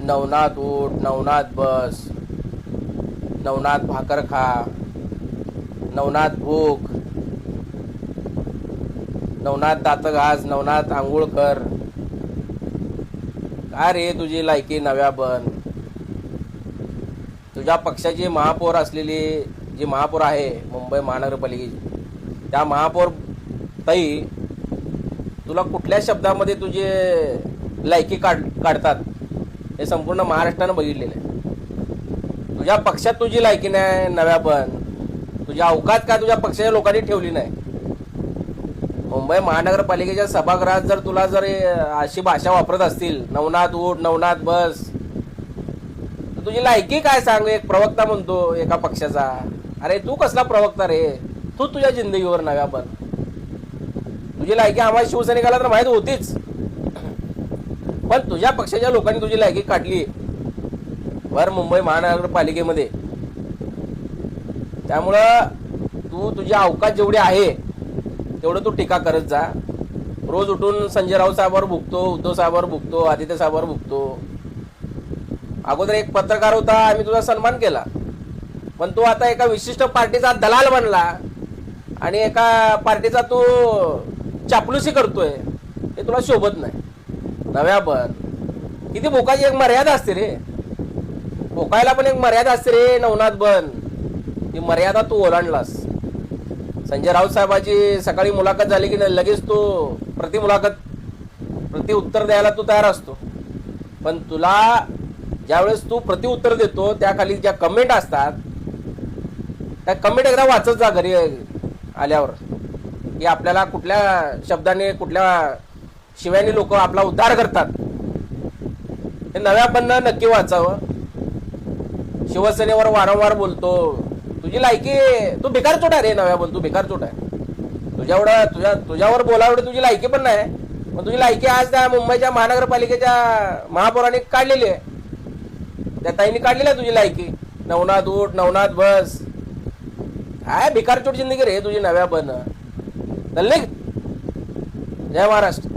नवनाथ उठ, नवनाथ बस, नवनाथ भाकर खा, नवनाथ भूक, नवनाथ दात घास, नवनाथ आंघोळ कर. काय रे तुझी लायकी नव्या बन. तुझ्या पक्षाची महापौर असलेली जी महापौर आहे मुंबई महानगरपालिकेची, त्या महापौर ताई तुला कुठल्या शब्दामध्ये तुझे लायकी काढतात हे संपूर्ण महाराष्ट्रानं बघितलेलं आहे. तुझ्या पक्षात तुझी लायकी नाही नव्या पण, तुझ्या अवकात का तुझ्या पक्षाच्या लोकांनी ठेवली नाही. मुंबई महानगरपालिकेच्या सभागृहात जर तुला जर अशी भाषा वापरत असतील, नवनाथ उठ, नवनाथ बस, तर तुझी लायकी काय सांग. एक प्रवक्ता म्हणतो एका पक्षाचा, अरे तू कसला प्रवक्ता रे, तू तुझ्या जिंदगीवर नव्या पण. तुझी लायकी आम्हाला शिवसैनिकाला तर माहीत होतीच, पण तुझ्या पक्षाच्या लोकांनी तुझी लायकी काढली भर मुंबई महानगरपालिकेमध्ये. त्यामुळं तू तुझ्या अवकात जेवढी आहे तेवढं तू टीका करत जा. रोज उठून संजय राऊत साहेबांवर भुकतो, उद्धव साहेबांवर भुकतो, आदित्य साहेबांवर भुकतो. अगोदर एक पत्रकार होता, आम्ही तुझा सन्मान केला, पण तू आता एका विशिष्ट पार्टीचा दलाल बनला आणि एका पार्टीचा तू चापलुसी करतोय. हे तुला शोभत नाही नव्या पण. किती भोकाची एक मर्यादा असते रे, भोकायला पण एक मर्यादा असते रे नवनाथ बन. ती मर्यादा तू ओलांडलास. संजय राऊत साहेबाची सकाळी मुलाखत झाली की लगेच तू प्रति उत्तर द्यायला तू तयार असतो, पण तुला ज्यावेळेस तू प्रति उत्तर देतो त्याखाली ज्या कमेंट असतात त्या कमेंट एकदा वाचत जा घरी आल्यावर, की आपल्याला कुठल्या शब्दाने कुठल्या शिव्याने लोक आपला उद्धार करतात. हे नव्या बनणं नक्की वाचावं. शिवसेनेवर वारंवार बोलतो, तुझी लायकी, तू भिकार चोट आहे रे नव्या बन, तू भिकार चोट आहे. तुझ्यावर बोलावडी तुझी लायकी पण नाही, पण तुझी लायकी आज त्या मुंबईच्या महानगरपालिकेच्या महापौरांनी काढलेली आहे, त्या ताईंनी काढलेली आहे तुझी लायकी. नवनाथ उठ, नवनाथ बस, काय भिकार चोट जिंदगी रे तुझी नव्या बन. जय महाराष्ट्र.